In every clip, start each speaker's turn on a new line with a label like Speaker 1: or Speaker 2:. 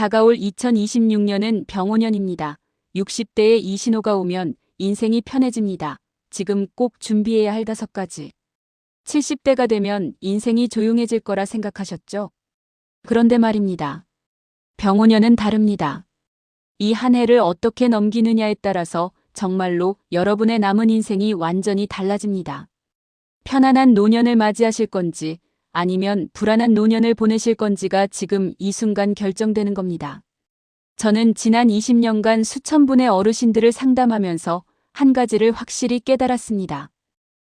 Speaker 1: 다가올 2026년은 병오년입니다. 60대에 이 신호가 오면 인생이 편해집니다. 지금 꼭 준비해야 할 5가지. 70대가 되면 인생이 조용해질 거라 생각하셨죠? 그런데 말입니다. 병오년은 다릅니다. 이 한 해를 어떻게 넘기느냐에 따라서 정말로 여러분의 남은 인생이 완전히 달라집니다. 편안한 노년을 맞이하실 건지 아니면 불안한 노년을 보내실 건지가 지금 이 순간 결정되는 겁니다. 저는 지난 20년간 수천 분의 어르신들을 상담하면서 한 가지를 확실히 깨달았습니다.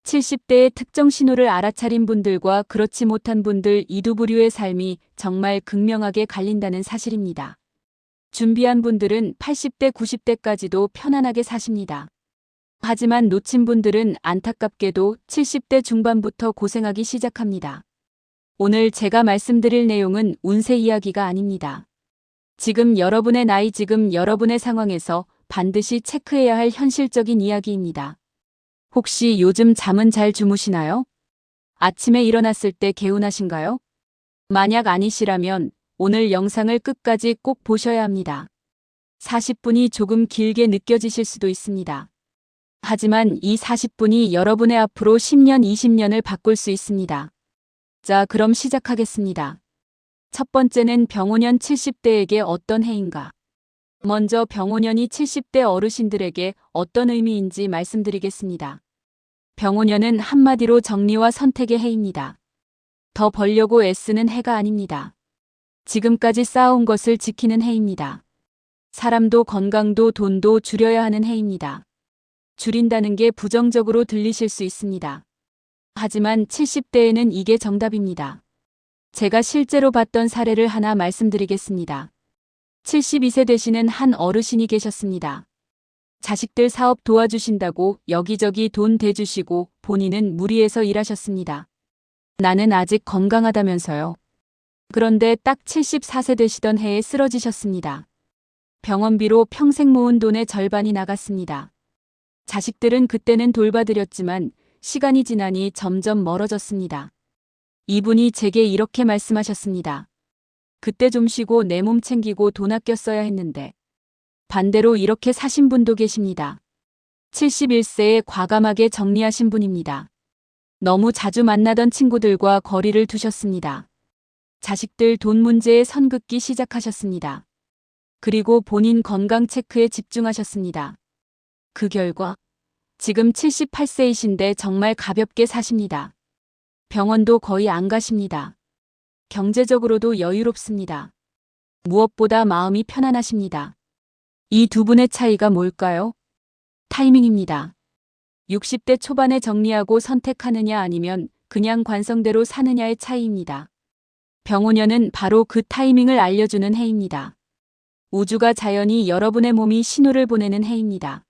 Speaker 1: 70대의 특정 신호를 알아차린 분들과 그렇지 못한 분들 이 두 부류의 삶이 정말 극명하게 갈린다는 사실입니다. 준비한 분들은 80대, 90대까지도 편안하게 사십니다. 하지만 놓친 분들은 안타깝게도 70대 중반부터 고생하기 시작합니다. 오늘 제가 말씀드릴 내용은 운세 이야기가 아닙니다. 지금 여러분의 나이, 지금 여러분의 상황에서 반드시 체크해야 할 현실적인 이야기입니다. 혹시 요즘 잠은 잘 주무시나요? 아침에 일어났을 때 개운하신가요? 만약 아니시라면 오늘 영상을 끝까지 꼭 보셔야 합니다. 40분이 조금 길게 느껴지실 수도 있습니다. 하지만 이 40분이 여러분의 앞으로 10년, 20년을 바꿀 수 있습니다. 자, 그럼 시작하겠습니다. 첫 번째는 병오년 70대에게 어떤 해인가? 먼저 병오년이 70대 어르신들에게 어떤 의미인지 말씀드리겠습니다. 병오년은 한마디로 정리와 선택의 해입니다. 더 벌려고 애쓰는 해가 아닙니다. 지금까지 쌓아온 것을 지키는 해입니다. 사람도 건강도 돈도 줄여야 하는 해입니다. 줄인다는 게 부정적으로 들리실 수 있습니다. 하지만 70대에는 이게 정답입니다. 제가 실제로 봤던 사례를 하나 말씀드리겠습니다. 72세 되시는 한 어르신이 계셨습니다. 자식들 사업 도와주신다고 여기저기 돈 대주시고 본인은 무리해서 일하셨습니다. 나는 아직 건강하다면서요. 그런데 딱 74세 되시던 해에 쓰러지셨습니다. 병원비로 평생 모은 돈의 절반이 나갔습니다. 자식들은 그때는 돌봐드렸지만 시간이 지나니 점점 멀어졌습니다. 이분이 제게 이렇게 말씀하셨습니다. 그때 좀 쉬고 내 몸 챙기고 돈 아껴 써야 했는데. 반대로 이렇게 사신 분도 계십니다. 71세에 과감하게 정리하신 분입니다. 너무 자주 만나던 친구들과 거리를 두셨습니다. 자식들 돈 문제에 선 긋기 시작하셨습니다. 그리고 본인 건강 체크에 집중하셨습니다. 그 결과 지금 78세이신데 정말 가볍게 사십니다. 병원도 거의 안 가십니다. 경제적으로도 여유롭습니다. 무엇보다 마음이 편안하십니다. 이 두 분의 차이가 뭘까요? 타이밍입니다. 60대 초반에 정리하고 선택하느냐 아니면 그냥 관성대로 사느냐의 차이입니다. 병오년은 바로 그 타이밍을 알려주는 해입니다. 우주가 자연히 여러분의 몸이 신호를 보내는 해입니다.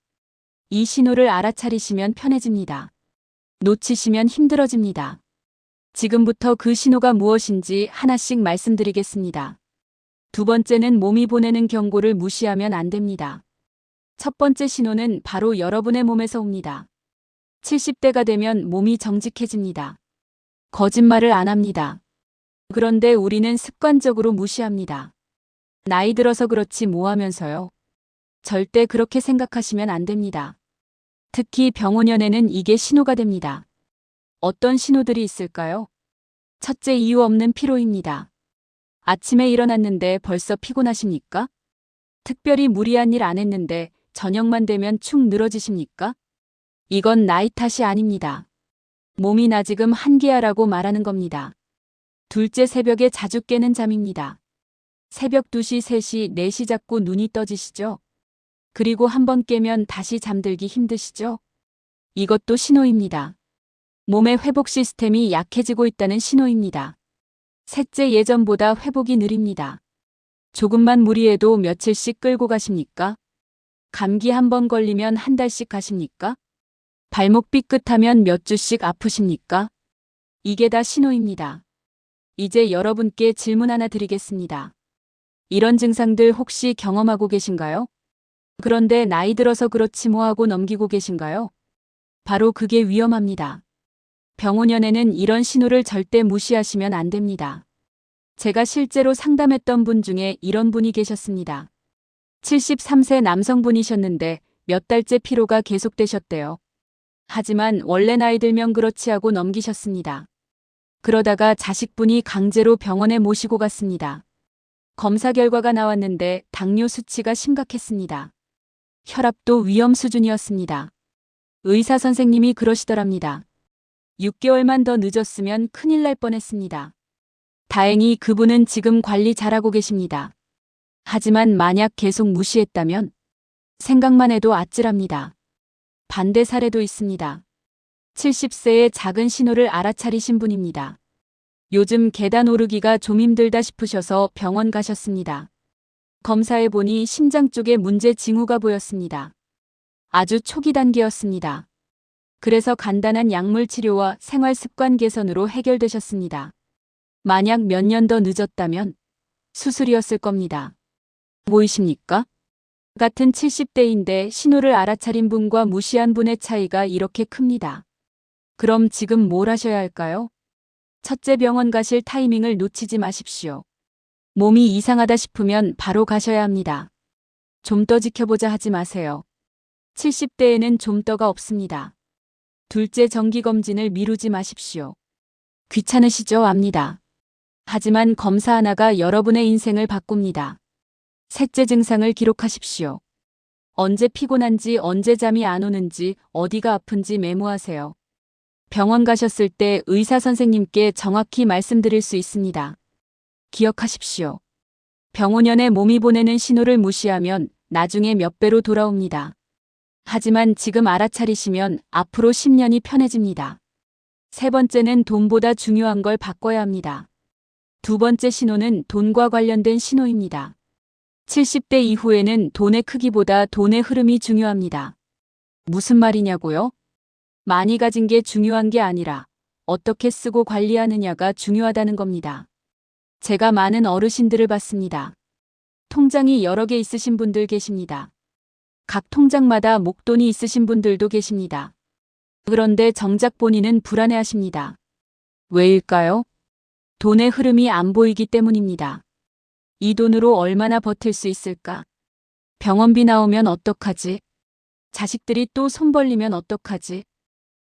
Speaker 1: 이 신호를 알아차리시면 편해집니다. 놓치시면 힘들어집니다. 지금부터 그 신호가 무엇인지 하나씩 말씀드리겠습니다. 두 번째는 몸이 보내는 경고를 무시하면 안 됩니다. 첫 번째 신호는 바로 여러분의 몸에서 옵니다. 70대가 되면 몸이 정직해집니다. 거짓말을 안 합니다. 그런데 우리는 습관적으로 무시합니다. 나이 들어서 그렇지 뭐 하면서요. 절대 그렇게 생각하시면 안 됩니다. 특히 병오년에는 이게 신호가 됩니다. 어떤 신호들이 있을까요? 첫째, 이유 없는 피로입니다. 아침에 일어났는데 벌써 피곤하십니까? 특별히 무리한 일 안 했는데 저녁만 되면 축 늘어지십니까? 이건 나이 탓이 아닙니다. 몸이 나 지금 한계야라고 말하는 겁니다. 둘째, 새벽에 자주 깨는 잠입니다. 새벽 2시, 3시, 4시 자꾸 눈이 떠지시죠? 그리고 한번 깨면 다시 잠들기 힘드시죠? 이것도 신호입니다. 몸의 회복 시스템이 약해지고 있다는 신호입니다. 셋째, 예전보다 회복이 느립니다. 조금만 무리해도 며칠씩 끌고 가십니까? 감기 한 번 걸리면 한 달씩 가십니까? 발목 삐끗하면 몇 주씩 아프십니까? 이게 다 신호입니다. 이제 여러분께 질문 하나 드리겠습니다. 이런 증상들 혹시 경험하고 계신가요? 그런데 나이 들어서 그렇지 뭐 하고 넘기고 계신가요? 바로 그게 위험합니다. 병오년에는 이런 신호를 절대 무시하시면 안 됩니다. 제가 실제로 상담했던 분 중에 이런 분이 계셨습니다. 73세 남성분이셨는데 몇 달째 피로가 계속되셨대요. 하지만 원래 나이 들면 그렇지 하고 넘기셨습니다. 그러다가 자식분이 강제로 병원에 모시고 갔습니다. 검사 결과가 나왔는데 당뇨 수치가 심각했습니다. 혈압도 위험 수준이었습니다. 의사 선생님이 그러시더랍니다. 6개월만 더 늦었으면 큰일 날 뻔했습니다. 다행히 그분은 지금 관리 잘하고 계십니다. 하지만 만약 계속 무시했다면 생각만 해도 아찔합니다. 반대 사례도 있습니다. 70세의 작은 신호를 알아차리신 분입니다. 요즘 계단 오르기가 좀 힘들다 싶으셔서 병원 가셨습니다. 검사해 보니 심장 쪽에 문제 징후가 보였습니다. 아주 초기 단계였습니다. 그래서 간단한 약물 치료와 생활 습관 개선으로 해결되셨습니다. 만약 몇 년 더 늦었다면 수술이었을 겁니다. 보이십니까? 같은 70대인데 신호를 알아차린 분과 무시한 분의 차이가 이렇게 큽니다. 그럼 지금 뭘 하셔야 할까요? 첫째, 병원 가실 타이밍을 놓치지 마십시오. 몸이 이상하다 싶으면 바로 가셔야 합니다. 좀 더 지켜보자 하지 마세요. 70대에는 좀 더가 없습니다. 둘째, 정기검진을 미루지 마십시오. 귀찮으시죠? 압니다. 하지만 검사 하나가 여러분의 인생을 바꿉니다. 셋째, 증상을 기록하십시오. 언제 피곤한지, 언제 잠이 안 오는지, 어디가 아픈지 메모하세요. 병원 가셨을 때 의사 선생님께 정확히 말씀드릴 수 있습니다. 기억하십시오. 병원연의 몸이 보내는 신호를 무시하면 나중에 몇 배로 돌아옵니다. 하지만 지금 알아차리시면 앞으로 10년이 편해집니다. 세 번째는 돈보다 중요한 걸 바꿔야 합니다. 두 번째 신호는 돈과 관련된 신호입니다. 70대 이후에는 돈의 크기보다 돈의 흐름이 중요합니다. 무슨 말이냐고요? 많이 가진 게 중요한 게 아니라 어떻게 쓰고 관리하느냐가 중요하다는 겁니다. 제가 많은 어르신들을 봤습니다. 통장이 여러 개 있으신 분들 계십니다. 각 통장마다 목돈이 있으신 분들도 계십니다. 그런데 정작 본인은 불안해하십니다. 왜일까요? 돈의 흐름이 안 보이기 때문입니다. 이 돈으로 얼마나 버틸 수 있을까? 병원비 나오면 어떡하지? 자식들이 또 손 벌리면 어떡하지?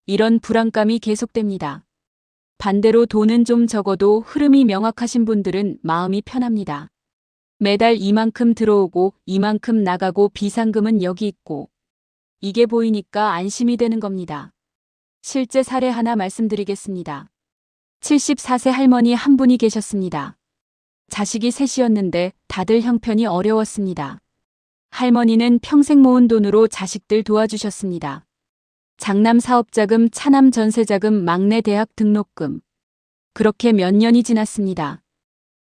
Speaker 1: 이런 불안감이 계속됩니다. 반대로 돈은 좀 적어도 흐름이 명확하신 분들은 마음이 편합니다. 매달 이만큼 들어오고 이만큼 나가고 비상금은 여기 있고 이게 보이니까 안심이 되는 겁니다. 실제 사례 하나 말씀드리겠습니다. 74세 할머니 한 분이 계셨습니다. 자식이 셋이었는데 다들 형편이 어려웠습니다. 할머니는 평생 모은 돈으로 자식들 도와주셨습니다. 장남 사업자금, 차남 전세자금, 막내 대학 등록금. 그렇게 몇 년이 지났습니다.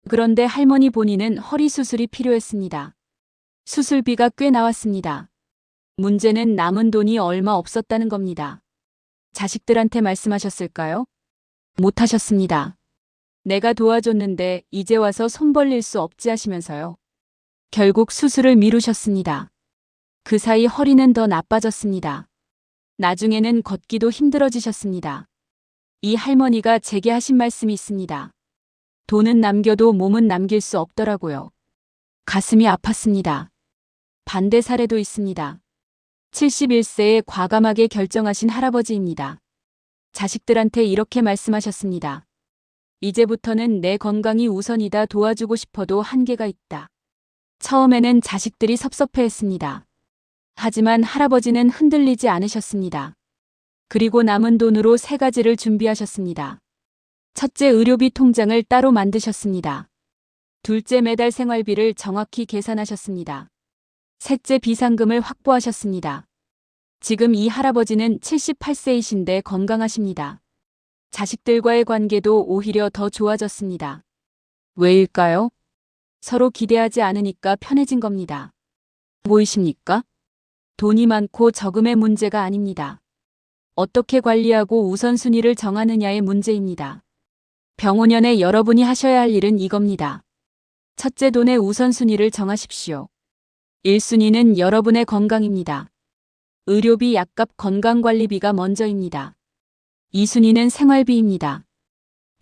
Speaker 1: 그런데 할머니 본인은 허리 수술이 필요했습니다. 수술비가 꽤 나왔습니다. 문제는 남은 돈이 얼마 없었다는 겁니다. 자식들한테 말씀하셨을까요? 못하셨습니다. 내가 도와줬는데 이제 와서 손 벌릴 수 없지 하시면서요. 결국 수술을 미루셨습니다. 그 사이 허리는 더 나빠졌습니다. 나중에는 걷기도 힘들어지셨습니다. 이 할머니가 제게 하신 말씀이 있습니다. 돈은 남겨도 몸은 남길 수 없더라고요. 가슴이 아팠습니다. 반대 사례도 있습니다. 71세에 과감하게 결정하신 할아버지입니다. 자식들한테 이렇게 말씀하셨습니다. 이제부터는 내 건강이 우선이다. 도와주고 싶어도 한계가 있다. 처음에는 자식들이 섭섭해했습니다. 하지만 할아버지는 흔들리지 않으셨습니다. 그리고 남은 돈으로 세 가지를 준비하셨습니다. 첫째, 의료비 통장을 따로 만드셨습니다. 둘째, 매달 생활비를 정확히 계산하셨습니다. 셋째, 비상금을 확보하셨습니다. 지금 이 할아버지는 78세이신데 건강하십니다. 자식들과의 관계도 오히려 더 좋아졌습니다. 왜일까요? 서로 기대하지 않으니까 편해진 겁니다. 보이십니까? 돈이 많고 적음의 문제가 아닙니다. 어떻게 관리하고 우선순위를 정하느냐의 문제입니다. 병원연에 여러분이 하셔야 할 일은 이겁니다. 첫째, 돈의 우선순위를 정하십시오. 1순위는 여러분의 건강입니다. 의료비, 약값, 건강관리비가 먼저입니다. 2순위는 생활비입니다.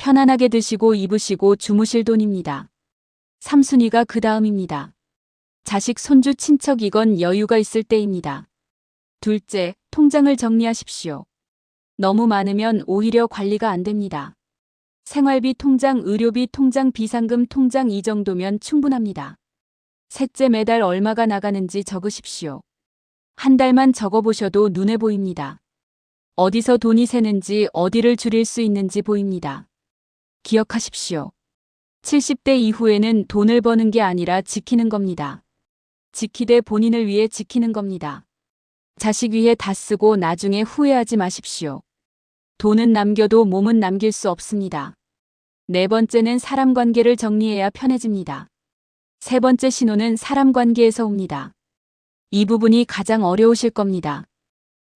Speaker 1: 편안하게 드시고 입으시고 주무실 돈입니다. 3순위가 그 다음입니다. 자식, 손주, 친척, 이건 여유가 있을 때입니다. 둘째, 통장을 정리하십시오. 너무 많으면 오히려 관리가 안 됩니다. 생활비 통장, 의료비 통장, 비상금 통장 이 정도면 충분합니다. 셋째, 매달 얼마가 나가는지 적으십시오. 한 달만 적어보셔도 눈에 보입니다. 어디서 돈이 새는지, 어디를 줄일 수 있는지 보입니다. 기억하십시오. 70대 이후에는 돈을 버는 게 아니라 지키는 겁니다. 지키되 본인을 위해 지키는 겁니다. 자식 위해 다 쓰고 나중에 후회하지 마십시오. 돈은 남겨도 몸은 남길 수 없습니다. 네 번째는 사람 관계를 정리해야 편해집니다. 세 번째 신호는 사람 관계에서 옵니다. 이 부분이 가장 어려우실 겁니다.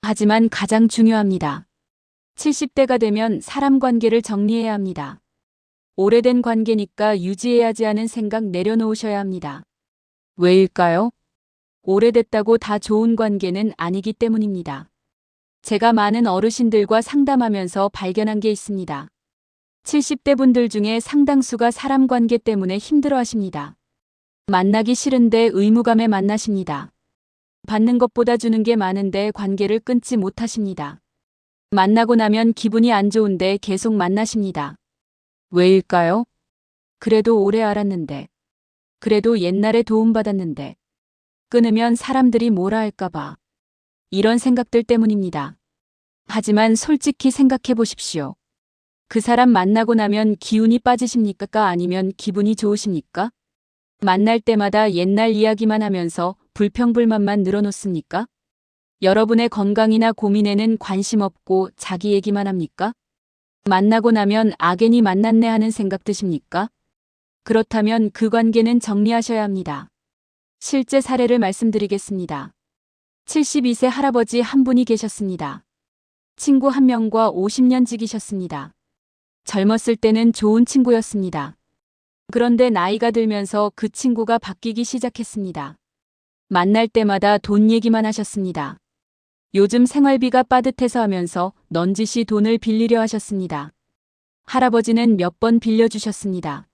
Speaker 1: 하지만 가장 중요합니다. 70대가 되면 사람 관계를 정리해야 합니다. 오래된 관계니까 유지해야지 하는 생각 내려놓으셔야 합니다. 왜일까요? 오래됐다고 다 좋은 관계는 아니기 때문입니다. 제가 많은 어르신들과 상담하면서 발견한 게 있습니다. 70대 분들 중에 상당수가 사람 관계 때문에 힘들어 하십니다. 만나기 싫은데 의무감에 만나십니다. 받는 것보다 주는 게 많은데 관계를 끊지 못하십니다. 만나고 나면 기분이 안 좋은데 계속 만나십니다. 왜일까요? 그래도 오래 알았는데. 그래도 옛날에 도움받았는데. 끊으면 사람들이 뭐라 할까봐. 이런 생각들 때문입니다. 하지만 솔직히 생각해 보십시오. 그 사람 만나고 나면 기운이 빠지십니까? 아니면 기분이 좋으십니까? 만날 때마다 옛날 이야기만 하면서 불평불만만 늘어놓습니까? 여러분의 건강이나 고민에는 관심 없고 자기 얘기만 합니까? 만나고 나면 악연히 만났네 하는 생각 드십니까? 그렇다면 그 관계는 정리하셔야 합니다. 실제 사례를 말씀드리겠습니다. 72세 할아버지 한 분이 계셨습니다. 친구 한 명과 50년 지기셨습니다. 젊었을 때는 좋은 친구였습니다. 그런데 나이가 들면서 그 친구가 바뀌기 시작했습니다. 만날 때마다 돈 얘기만 하셨습니다. 요즘 생활비가 빠듯해서 하면서 넌지시 돈을 빌리려 하셨습니다. 할아버지는 몇 번 빌려주셨습니다.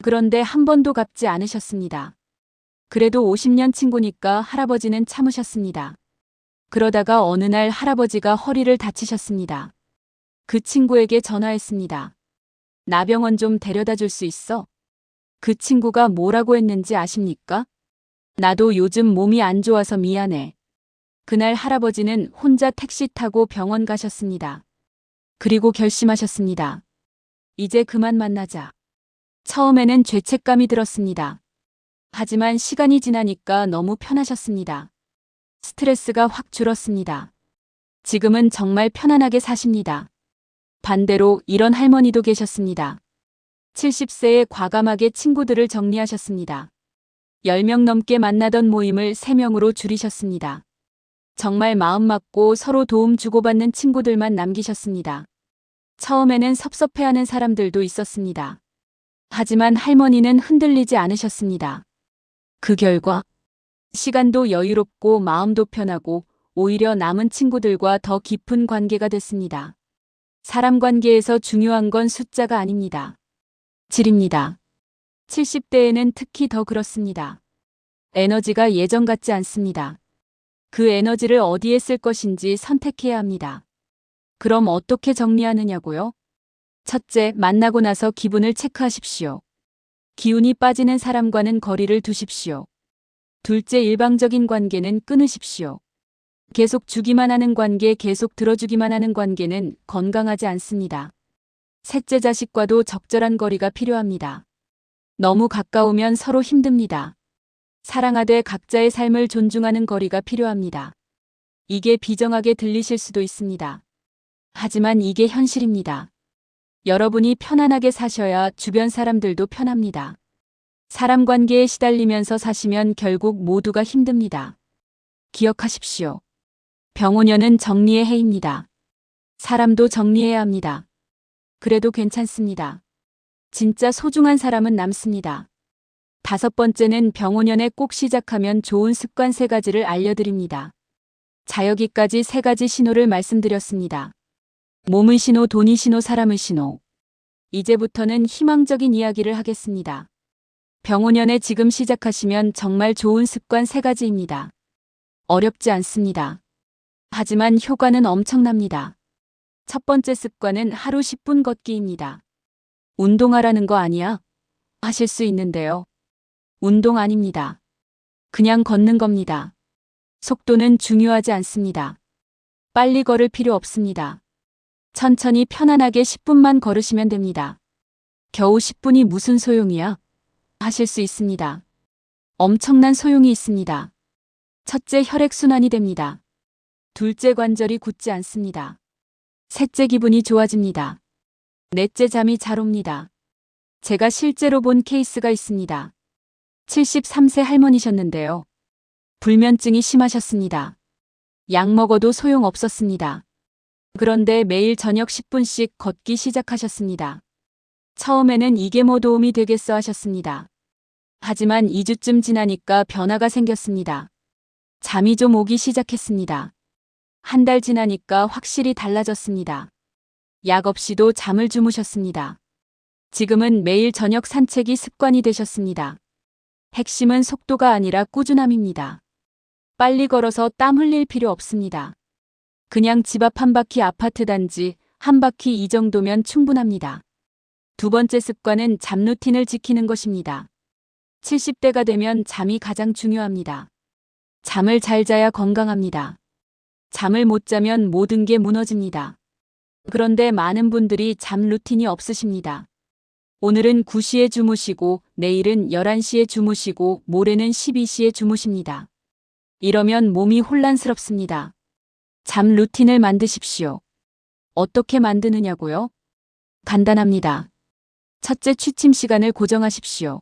Speaker 1: 그런데 한 번도 갚지 않으셨습니다. 그래도 50년 친구니까 할아버지는 참으셨습니다. 그러다가 어느 날 할아버지가 허리를 다치셨습니다. 그 친구에게 전화했습니다. 나 병원 좀 데려다 줄 수 있어? 그 친구가 뭐라고 했는지 아십니까? 나도 요즘 몸이 안 좋아서 미안해. 그날 할아버지는 혼자 택시 타고 병원 가셨습니다. 그리고 결심하셨습니다. 이제 그만 만나자. 처음에는 죄책감이 들었습니다. 하지만 시간이 지나니까 너무 편하셨습니다. 스트레스가 확 줄었습니다. 지금은 정말 편안하게 사십니다. 반대로 이런 할머니도 계셨습니다. 70세에 과감하게 친구들을 정리하셨습니다. 10명 넘게 만나던 모임을 3명으로 줄이셨습니다. 정말 마음 맞고 서로 도움 주고받는 친구들만 남기셨습니다. 처음에는 섭섭해하는 사람들도 있었습니다. 하지만 할머니는 흔들리지 않으셨습니다. 그 결과 시간도 여유롭고 마음도 편하고 오히려 남은 친구들과 더 깊은 관계가 됐습니다. 사람 관계에서 중요한 건 숫자가 아닙니다. 질입니다. 70대에는 특히 더 그렇습니다. 에너지가 예전 같지 않습니다. 그 에너지를 어디에 쓸 것인지 선택해야 합니다. 그럼 어떻게 정리하느냐고요? 첫째, 만나고 나서 기분을 체크하십시오. 기운이 빠지는 사람과는 거리를 두십시오. 둘째, 일방적인 관계는 끊으십시오. 계속 주기만 하는 관계, 계속 들어주기만 하는 관계는 건강하지 않습니다. 셋째, 자식과도 적절한 거리가 필요합니다. 너무 가까우면 서로 힘듭니다. 사랑하되 각자의 삶을 존중하는 거리가 필요합니다. 이게 비정하게 들리실 수도 있습니다. 하지만 이게 현실입니다. 여러분이 편안하게 사셔야 주변 사람들도 편합니다. 사람 관계에 시달리면서 사시면 결국 모두가 힘듭니다. 기억하십시오. 병오년은 정리의 해입니다. 사람도 정리해야 합니다. 그래도 괜찮습니다. 진짜 소중한 사람은 남습니다. 5번째는 병오년에 꼭 시작하면 좋은 습관 3가지를 알려드립니다. 자, 여기까지 3가지 신호를 말씀드렸습니다. 몸의 신호, 돈의 신호, 사람의 신호. 이제부터는 희망적인 이야기를 하겠습니다. 병5년에 지금 시작하시면 정말 좋은 습관 3가지입니다. 어렵지 않습니다. 하지만 효과는 엄청납니다. 첫 번째 습관은 하루 10분 걷기입니다. 운동하라는 거 아니야? 하실 수 있는데요. 운동 아닙니다. 그냥 걷는 겁니다. 속도는 중요하지 않습니다. 빨리 걸을 필요 없습니다. 천천히 편안하게 10분만 걸으시면 됩니다. 겨우 10분이 무슨 소용이야? 하실 수 있습니다. 엄청난 소용이 있습니다. 첫째, 혈액순환이 됩니다. 둘째, 관절이 굳지 않습니다. 셋째, 기분이 좋아집니다. 넷째, 잠이 잘 옵니다. 제가 실제로 본 케이스가 있습니다. 73세 할머니셨는데요. 불면증이 심하셨습니다. 약 먹어도 소용없었습니다. 그런데 매일 저녁 10분씩 걷기 시작하셨습니다. 처음에는 이게 뭐 도움이 되겠어 하셨습니다. 하지만 2주쯤 지나니까 변화가 생겼습니다. 잠이 좀 오기 시작했습니다. 한 달 지나니까 확실히 달라졌습니다. 약 없이도 잠을 주무셨습니다. 지금은 매일 저녁 산책이 습관이 되셨습니다. 핵심은 속도가 아니라 꾸준함입니다. 빨리 걸어서 땀 흘릴 필요 없습니다. 그냥 집 앞 한 바퀴 아파트 단지 한 바퀴 이 정도면 충분합니다. 두 번째 습관은 잠 루틴을 지키는 것입니다. 70대가 되면 잠이 가장 중요합니다. 잠을 잘 자야 건강합니다. 잠을 못 자면 모든 게 무너집니다. 그런데 많은 분들이 잠 루틴이 없으십니다. 오늘은 9시에 주무시고 내일은 11시에 주무시고 모레는 12시에 주무십니다. 이러면 몸이 혼란스럽습니다. 잠 루틴을 만드십시오. 어떻게 만드느냐고요? 간단합니다. 첫째, 취침 시간을 고정하십시오.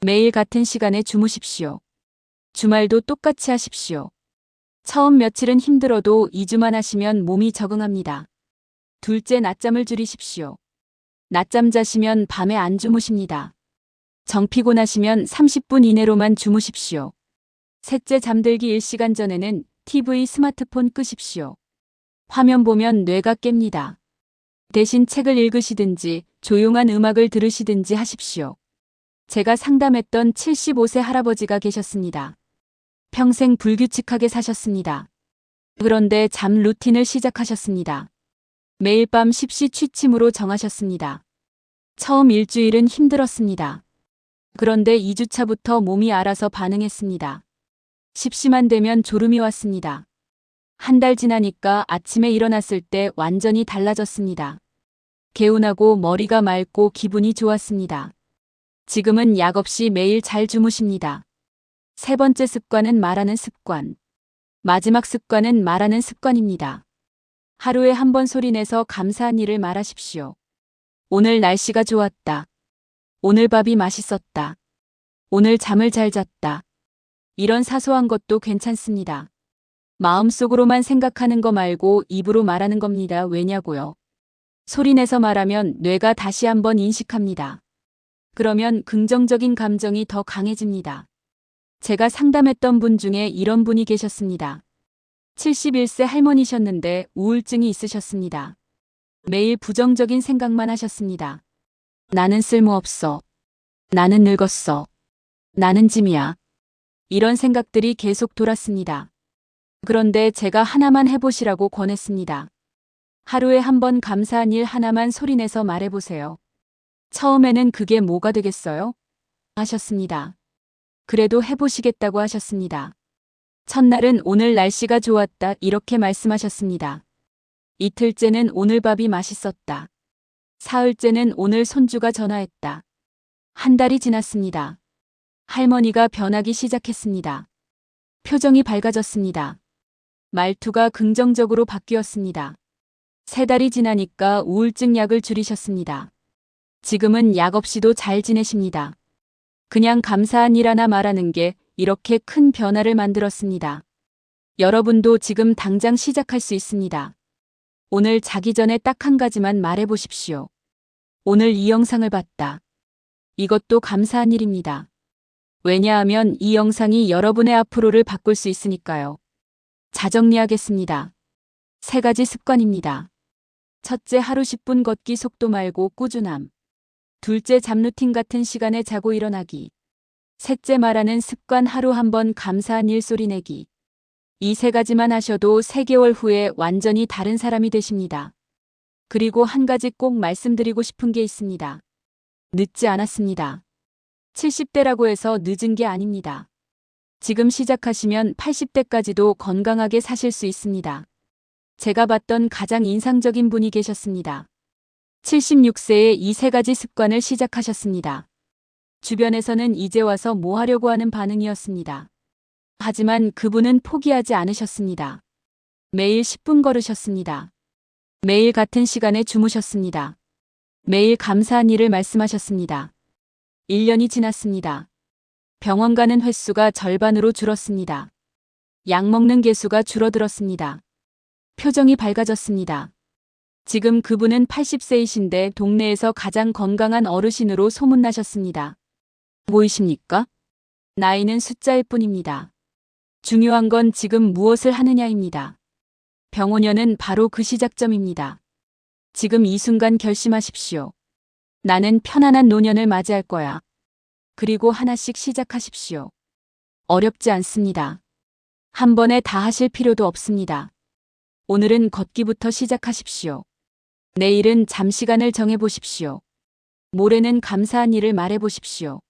Speaker 1: 매일 같은 시간에 주무십시오. 주말도 똑같이 하십시오. 처음 며칠은 힘들어도 2주만 하시면 몸이 적응합니다. 둘째, 낮잠을 줄이십시오. 낮잠 자시면 밤에 안 주무십니다. 정 피곤하시면 30분 이내로만 주무십시오. 셋째, 잠들기 1시간 전에는 TV, 스마트폰 끄십시오. 화면 보면 뇌가 깹니다. 대신 책을 읽으시든지 조용한 음악을 들으시든지 하십시오. 제가 상담했던 75세 할아버지가 계셨습니다. 평생 불규칙하게 사셨습니다. 그런데 잠 루틴을 시작하셨습니다. 매일 밤 10시 취침으로 정하셨습니다. 처음 일주일은 힘들었습니다. 그런데 2주차부터 몸이 알아서 반응했습니다. 10시만 되면 졸음이 왔습니다. 한 달 지나니까 아침에 일어났을 때 완전히 달라졌습니다. 개운하고 머리가 맑고 기분이 좋았습니다. 지금은 약 없이 매일 잘 주무십니다. 세 번째 습관은 말하는 습관. 마지막 습관은 말하는 습관입니다. 하루에 한 번 소리내서 감사한 일을 말하십시오. 오늘 날씨가 좋았다. 오늘 밥이 맛있었다. 오늘 잠을 잘 잤다. 이런 사소한 것도 괜찮습니다. 마음속으로만 생각하는 거 말고 입으로 말하는 겁니다. 왜냐고요? 소리내서 말하면 뇌가 다시 한번 인식합니다. 그러면 긍정적인 감정이 더 강해집니다. 제가 상담했던 분 중에 이런 분이 계셨습니다. 71세 할머니셨는데 우울증이 있으셨습니다. 매일 부정적인 생각만 하셨습니다. 나는 쓸모없어. 나는 늙었어. 나는 짐이야. 이런 생각들이 계속 돌았습니다. 그런데 제가 하나만 해보시라고 권했습니다. 하루에 한 번 감사한 일 하나만 소리내서 말해보세요. 처음에는 그게 뭐가 되겠어요? 하셨습니다. 그래도 해보시겠다고 하셨습니다. 첫날은 오늘 날씨가 좋았다 이렇게 말씀하셨습니다. 이틀째는 오늘 밥이 맛있었다. 사흘째는 오늘 손주가 전화했다. 한 달이 지났습니다. 할머니가 변하기 시작했습니다. 표정이 밝아졌습니다. 말투가 긍정적으로 바뀌었습니다. 3달이 지나니까 우울증 약을 줄이셨습니다. 지금은 약 없이도 잘 지내십니다. 그냥 감사한 일 하나 말하는 게 이렇게 큰 변화를 만들었습니다. 여러분도 지금 당장 시작할 수 있습니다. 오늘 자기 전에 딱 한 가지만 말해보십시오. 오늘 이 영상을 봤다. 이것도 감사한 일입니다. 왜냐하면 이 영상이 여러분의 앞으로를 바꿀 수 있으니까요. 자정리하겠습니다. 3가지 습관입니다. 첫째, 하루 10분 걷기 속도 말고 꾸준함. 둘째, 잠루틴 같은 시간에 자고 일어나기. 셋째, 말하는 습관 하루 한 번 감사한 일 소리 내기. 이 세 가지만 하셔도 3개월 후에 완전히 다른 사람이 되십니다. 그리고 한 가지 꼭 말씀드리고 싶은 게 있습니다. 늦지 않았습니다. 70대라고 해서 늦은 게 아닙니다. 지금 시작하시면 80대까지도 건강하게 사실 수 있습니다. 제가 봤던 가장 인상적인 분이 계셨습니다. 76세에 이 세 가지 습관을 시작하셨습니다. 주변에서는 이제 와서 뭐 하려고 하는 반응이었습니다. 하지만 그분은 포기하지 않으셨습니다. 매일 10분 걸으셨습니다. 매일 같은 시간에 주무셨습니다. 매일 감사한 일을 말씀하셨습니다. 1년이 지났습니다. 병원 가는 횟수가 절반으로 줄었습니다. 약 먹는 개수가 줄어들었습니다. 표정이 밝아졌습니다. 지금 그분은 80세이신데 동네에서 가장 건강한 어르신으로 소문나셨습니다. 보이십니까? 나이는 숫자일 뿐입니다. 중요한 건 지금 무엇을 하느냐입니다. 병5년은 바로 그 시작점입니다. 지금 이 순간 결심하십시오. 나는 편안한 노년을 맞이할 거야. 그리고 하나씩 시작하십시오. 어렵지 않습니다. 한 번에 다 하실 필요도 없습니다. 오늘은 걷기부터 시작하십시오. 내일은 잠시간을 정해보십시오. 모레는 감사한 일을 말해보십시오.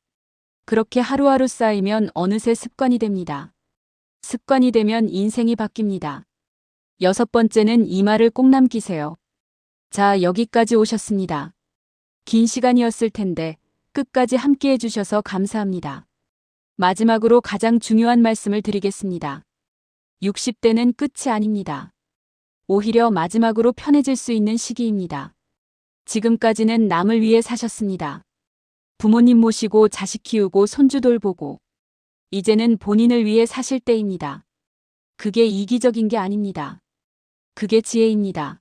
Speaker 1: 그렇게 하루하루 쌓이면 어느새 습관이 됩니다. 습관이 되면 인생이 바뀝니다. 6번째는 이 말을 꼭 남기세요. 자, 여기까지 오셨습니다. 긴 시간이었을 텐데 끝까지 함께 해주셔서 감사합니다. 마지막으로 가장 중요한 말씀을 드리겠습니다. 60대는 끝이 아닙니다. 오히려 마지막으로 편해질 수 있는 시기입니다. 지금까지는 남을 위해 사셨습니다. 부모님 모시고 자식 키우고 손주 돌보고. 이제는 본인을 위해 사실 때입니다. 그게 이기적인 게 아닙니다. 그게 지혜입니다.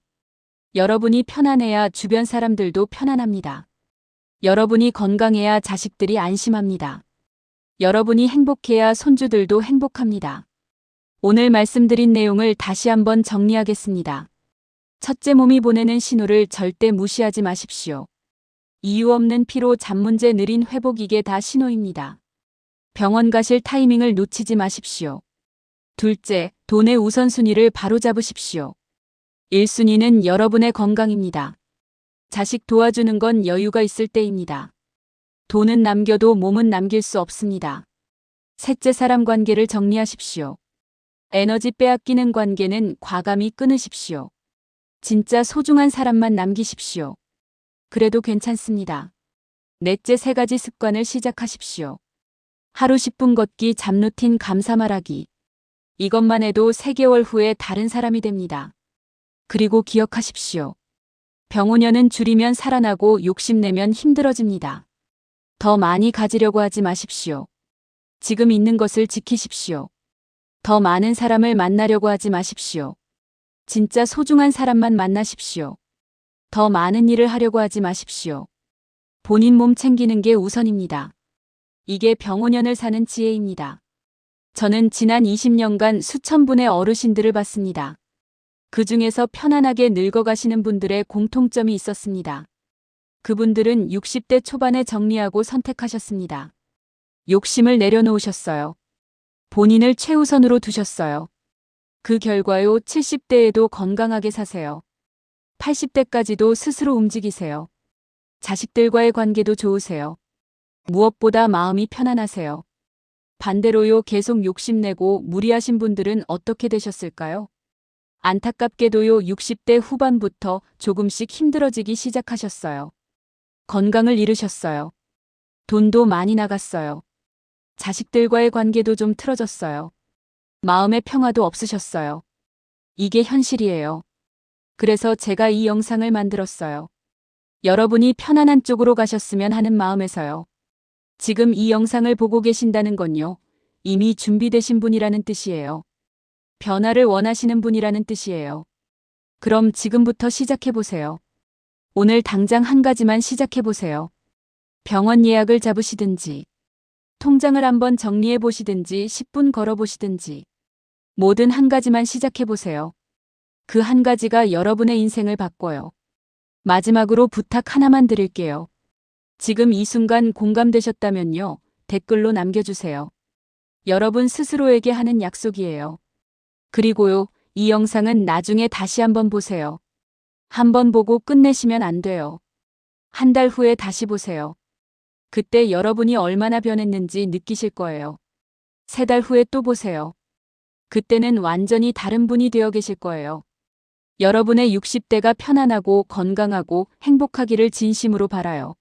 Speaker 1: 여러분이 편안해야 주변 사람들도 편안합니다. 여러분이 건강해야 자식들이 안심합니다. 여러분이 행복해야 손주들도 행복합니다. 오늘 말씀드린 내용을 다시 한번 정리하겠습니다. 첫째, 몸이 보내는 신호를 절대 무시하지 마십시오. 이유 없는 피로, 잠 문제, 느린 회복, 이게 다 신호입니다. 병원 가실 타이밍을 놓치지 마십시오. 둘째, 돈의 우선순위를 바로잡으십시오. 1순위는 여러분의 건강입니다. 자식 도와주는 건 여유가 있을 때입니다. 돈은 남겨도 몸은 남길 수 없습니다. 셋째, 사람 관계를 정리하십시오. 에너지 빼앗기는 관계는 과감히 끊으십시오. 진짜 소중한 사람만 남기십시오. 그래도 괜찮습니다. 넷째, 3가지 습관을 시작하십시오. 하루 10분 걷기, 잠루틴, 감사 말하기. 이것만 해도 3개월 후에 다른 사람이 됩니다. 그리고 기억하십시오. 병5년은 줄이면 살아나고 욕심내면 힘들어집니다. 더 많이 가지려고 하지 마십시오. 지금 있는 것을 지키십시오. 더 많은 사람을 만나려고 하지 마십시오. 진짜 소중한 사람만 만나십시오. 더 많은 일을 하려고 하지 마십시오. 본인 몸 챙기는 게 우선입니다. 이게 병5년을 사는 지혜입니다. 저는 지난 20년간 수천 분의 어르신들을 봤습니다. 그 중에서 편안하게 늙어가시는 분들의 공통점이 있었습니다. 그분들은 60대 초반에 정리하고 선택하셨습니다. 욕심을 내려놓으셨어요. 본인을 최우선으로 두셨어요. 그 결과요, 70대에도 건강하게 사세요. 80대까지도 스스로 움직이세요. 자식들과의 관계도 좋으세요. 무엇보다 마음이 편안하세요. 반대로요, 계속 욕심내고 무리하신 분들은 어떻게 되셨을까요? 안타깝게도요, 60대 후반부터 조금씩 힘들어지기 시작하셨어요. 건강을 잃으셨어요. 돈도 많이 나갔어요. 자식들과의 관계도 좀 틀어졌어요. 마음의 평화도 없으셨어요. 이게 현실이에요. 그래서 제가 이 영상을 만들었어요. 여러분이 편안한 쪽으로 가셨으면 하는 마음에서요. 지금 이 영상을 보고 계신다는 건요, 이미 준비되신 분이라는 뜻이에요. 변화를 원하시는 분이라는 뜻이에요. 그럼 지금부터 시작해보세요. 오늘 당장 한 가지만 시작해보세요. 병원 예약을 잡으시든지, 통장을 한번 정리해보시든지, 10분 걸어보시든지, 뭐든 한 가지만 시작해보세요. 그 한 가지가 여러분의 인생을 바꿔요. 마지막으로 부탁 하나만 드릴게요. 지금 이 순간 공감되셨다면요. 댓글로 남겨주세요. 여러분 스스로에게 하는 약속이에요. 그리고요, 이 영상은 나중에 다시 한번 보세요. 한번 보고 끝내시면 안 돼요. 한 달 후에 다시 보세요. 그때 여러분이 얼마나 변했는지 느끼실 거예요. 3달 후에 또 보세요. 그때는 완전히 다른 분이 되어 계실 거예요. 여러분의 60대가 편안하고 건강하고 행복하기를 진심으로 바라요.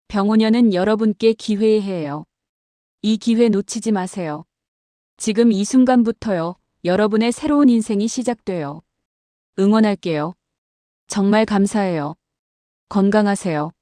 Speaker 1: 병오년은 여러분께 기회의 해예요. 이 기회 놓치지 마세요. 지금 이 순간부터요. 여러분의 새로운 인생이 시작돼요. 응원할게요. 정말 감사해요. 건강하세요.